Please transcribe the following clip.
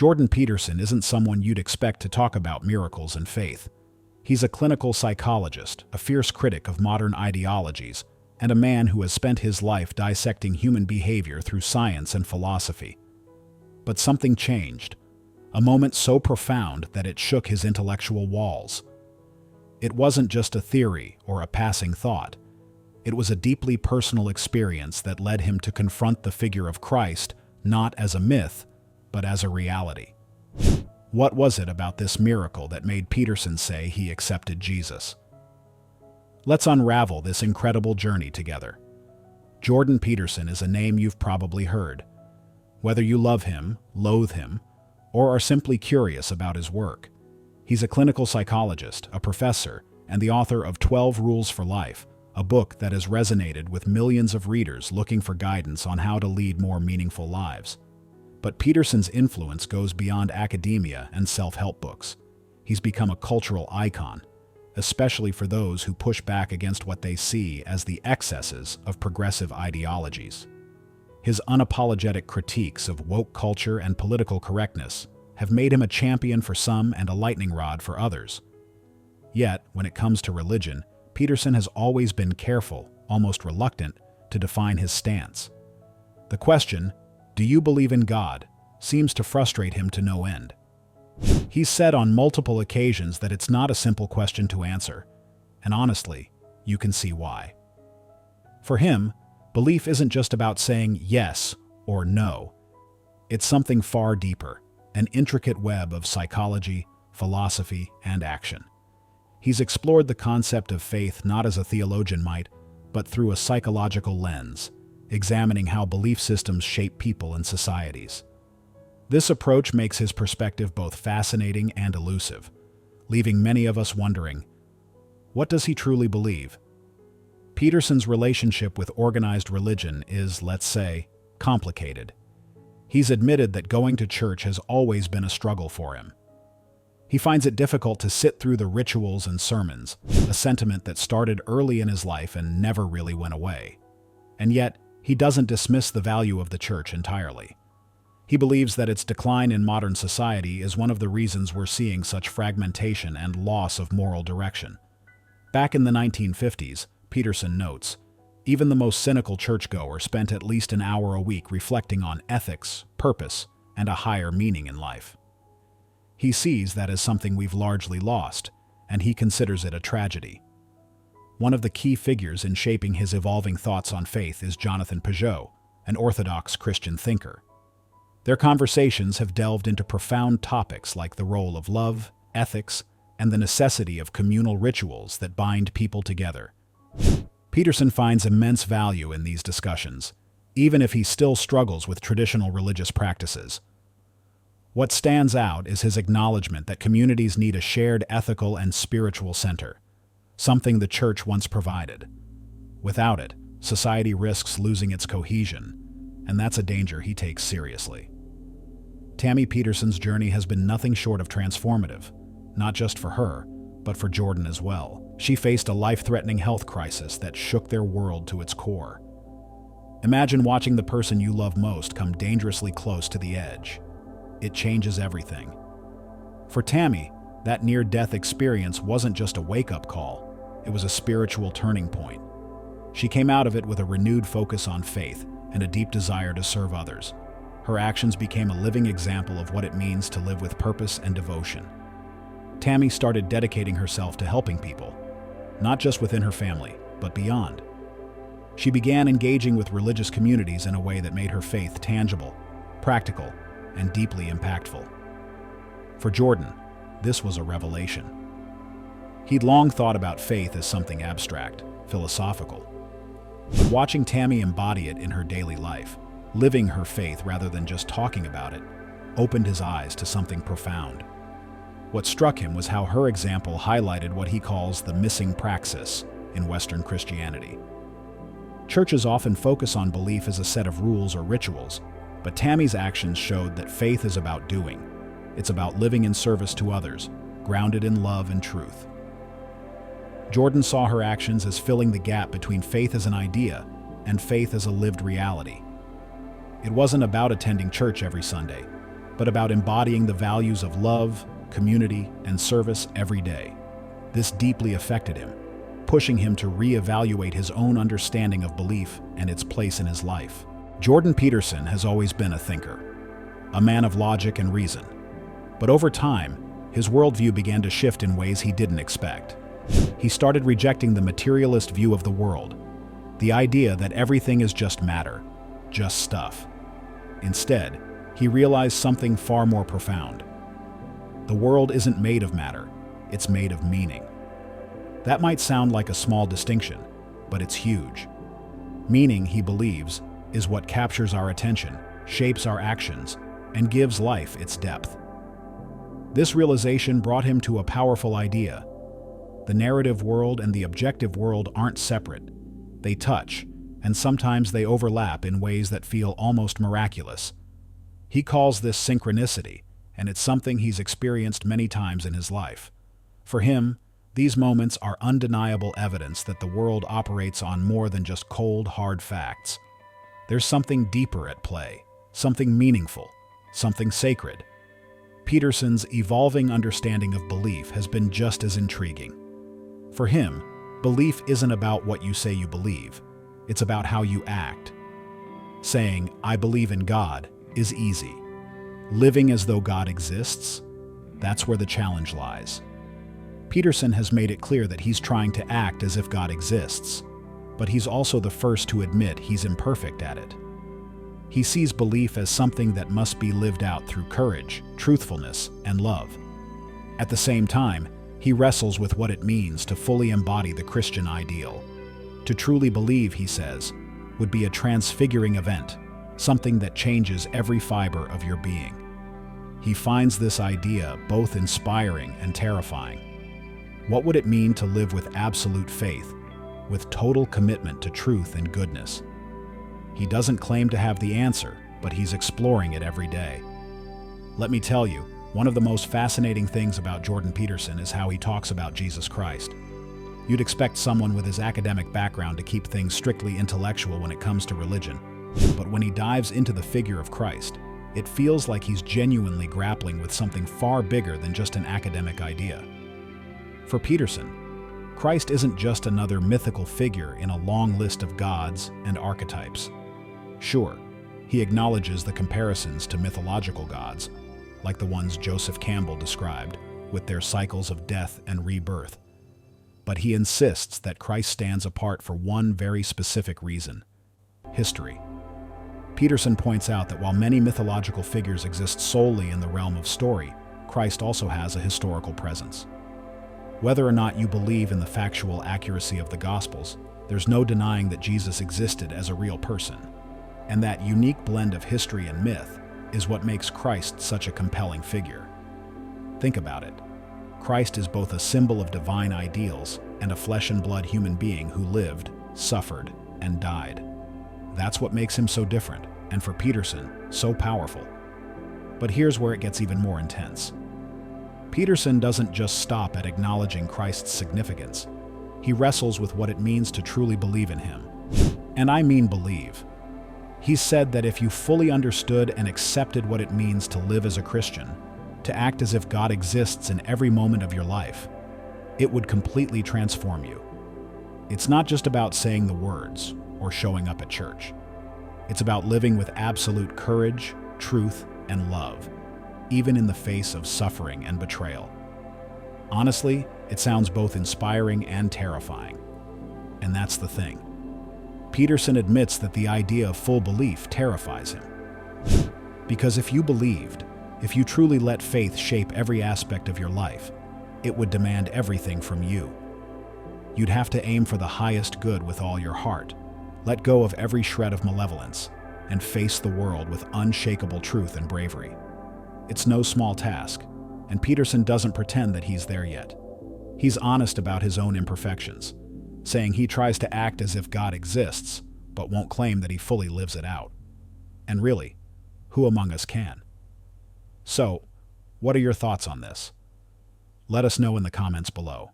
Jordan Peterson isn't someone you'd expect to talk about miracles and faith. He's a clinical psychologist, a fierce critic of modern ideologies, and a man who has spent his life dissecting human behavior through science and philosophy. But something changed, a moment so profound that it shook his intellectual walls. It wasn't just a theory or a passing thought. It was a deeply personal experience that led him to confront the figure of Christ not as a myth, but as a reality. What was it about this miracle that made Peterson say he accepted Jesus? Let's unravel this incredible journey together. Jordan Peterson is a name you've probably heard. Whether you love him, loathe him, or are simply curious about his work, he's a clinical psychologist, a professor, and the author of 12 Rules for Life, a book that has resonated with millions of readers looking for guidance on how to lead more meaningful lives. But Peterson's influence goes beyond academia and self-help books. He's become a cultural icon, especially for those who push back against what they see as the excesses of progressive ideologies. His unapologetic critiques of woke culture and political correctness have made him a champion for some and a lightning rod for others. Yet, when it comes to religion, Peterson has always been careful, almost reluctant, to define his stance. The question, "Do you believe in God?" seems to frustrate him to no end. He's said on multiple occasions that it's not a simple question to answer, and honestly, you can see why. For him, belief isn't just about saying yes or no. It's something far deeper, an intricate web of psychology, philosophy, and action. He's explored the concept of faith not as a theologian might, but through a psychological lens, examining how belief systems shape people and societies. This approach makes his perspective both fascinating and elusive, leaving many of us wondering, what does he truly believe? Peterson's relationship with organized religion is, let's say, complicated. He's admitted that going to church has always been a struggle for him. He finds it difficult to sit through the rituals and sermons, a sentiment that started early in his life and never really went away. And yet, he doesn't dismiss the value of the church entirely. He believes that its decline in modern society is one of the reasons we're seeing such fragmentation and loss of moral direction. Back in the 1950s, Peterson notes, even the most cynical churchgoer spent at least an hour a week reflecting on ethics, purpose, and a higher meaning in life. He sees that as something we've largely lost, and he considers it a tragedy. One of the key figures in shaping his evolving thoughts on faith is Jonathan Pageau, an Orthodox Christian thinker. Their conversations have delved into profound topics like the role of love, ethics, and the necessity of communal rituals that bind people together. Peterson finds immense value in these discussions, even if he still struggles with traditional religious practices. What stands out is his acknowledgement that communities need a shared ethical and spiritual center, something the church once provided. Without it, society risks losing its cohesion, and that's a danger he takes seriously. Tammy Peterson's journey has been nothing short of transformative, not just for her, but for Jordan as well. She faced a life-threatening health crisis that shook their world to its core. Imagine watching the person you love most come dangerously close to the edge. It changes everything. For Tammy, that near-death experience wasn't just a wake-up call, it was a spiritual turning point. She came out of it with a renewed focus on faith and a deep desire to serve others. Her actions became a living example of what it means to live with purpose and devotion. Tammy started dedicating herself to helping people, not just within her family, but beyond. She began engaging with religious communities in a way that made her faith tangible, practical, and deeply impactful. For Jordan, this was a revelation. He'd long thought about faith as something abstract, philosophical. But watching Tammy embody it in her daily life, living her faith rather than just talking about it, opened his eyes to something profound. What struck him was how her example highlighted what he calls the missing praxis in Western Christianity. Churches often focus on belief as a set of rules or rituals, but Tammy's actions showed that faith is about doing. It's about living in service to others, grounded in love and truth. Jordan saw her actions as filling the gap between faith as an idea and faith as a lived reality. It wasn't about attending church every Sunday, but about embodying the values of love, community, and service every day. This deeply affected him, pushing him to reevaluate his own understanding of belief and its place in his life. Jordan Peterson has always been a thinker, a man of logic and reason. But over time, his worldview began to shift in ways he didn't expect. He started rejecting the materialist view of the world, the idea that everything is just matter, just stuff. Instead, he realized something far more profound. The world isn't made of matter, it's made of meaning. That might sound like a small distinction, but it's huge. Meaning, he believes, is what captures our attention, shapes our actions, and gives life its depth. This realization brought him to a powerful idea. The narrative world and the objective world aren't separate. They touch, and sometimes they overlap in ways that feel almost miraculous. He calls this synchronicity, and it's something he's experienced many times in his life. For him, these moments are undeniable evidence that the world operates on more than just cold, hard facts. There's something deeper at play, something meaningful, something sacred. Peterson's evolving understanding of belief has been just as intriguing. For him, belief isn't about what you say you believe. It's about how you act. Saying, "I believe in God," is easy. Living as though God exists, that's where the challenge lies. Peterson has made it clear that he's trying to act as if God exists, but he's also the first to admit he's imperfect at it. He sees belief as something that must be lived out through courage, truthfulness, and love. At the same time, he wrestles with what it means to fully embody the Christian ideal. To truly believe, he says, would be a transfiguring event, something that changes every fiber of your being. He finds this idea both inspiring and terrifying. What would it mean to live with absolute faith, with total commitment to truth and goodness? He doesn't claim to have the answer, but he's exploring it every day. Let me tell you, one of the most fascinating things about Jordan Peterson is how he talks about Jesus Christ. You'd expect someone with his academic background to keep things strictly intellectual when it comes to religion, but when he dives into the figure of Christ, it feels like he's genuinely grappling with something far bigger than just an academic idea. For Peterson, Christ isn't just another mythical figure in a long list of gods and archetypes. Sure, he acknowledges the comparisons to mythological gods, like the ones Joseph Campbell described, with their cycles of death and rebirth. But he insists that Christ stands apart for one very specific reason: history. Peterson points out that while many mythological figures exist solely in the realm of story, Christ also has a historical presence. Whether or not you believe in the factual accuracy of the Gospels, there's no denying that Jesus existed as a real person. And that unique blend of history and myth is what makes Christ such a compelling figure. Think about it. Christ is both a symbol of divine ideals and a flesh and blood human being who lived, suffered, and died. That's what makes him so different, and for Peterson, so powerful. But here's where it gets even more intense. Peterson doesn't just stop at acknowledging Christ's significance. He wrestles with what it means to truly believe in him. And I mean believe. He's said that if you fully understood and accepted what it means to live as a Christian, to act as if God exists in every moment of your life, it would completely transform you. It's not just about saying the words or showing up at church. It's about living with absolute courage, truth, and love, even in the face of suffering and betrayal. Honestly, it sounds both inspiring and terrifying. And that's the thing. Peterson admits that the idea of full belief terrifies him. Because if you believed, if you truly let faith shape every aspect of your life, it would demand everything from you. You'd have to aim for the highest good with all your heart, let go of every shred of malevolence, and face the world with unshakable truth and bravery. It's no small task, and Peterson doesn't pretend that he's there yet. He's honest about his own imperfections, saying he tries to act as if God exists, but won't claim that he fully lives it out. And really, who among us can? So, what are your thoughts on this? Let us know in the comments below.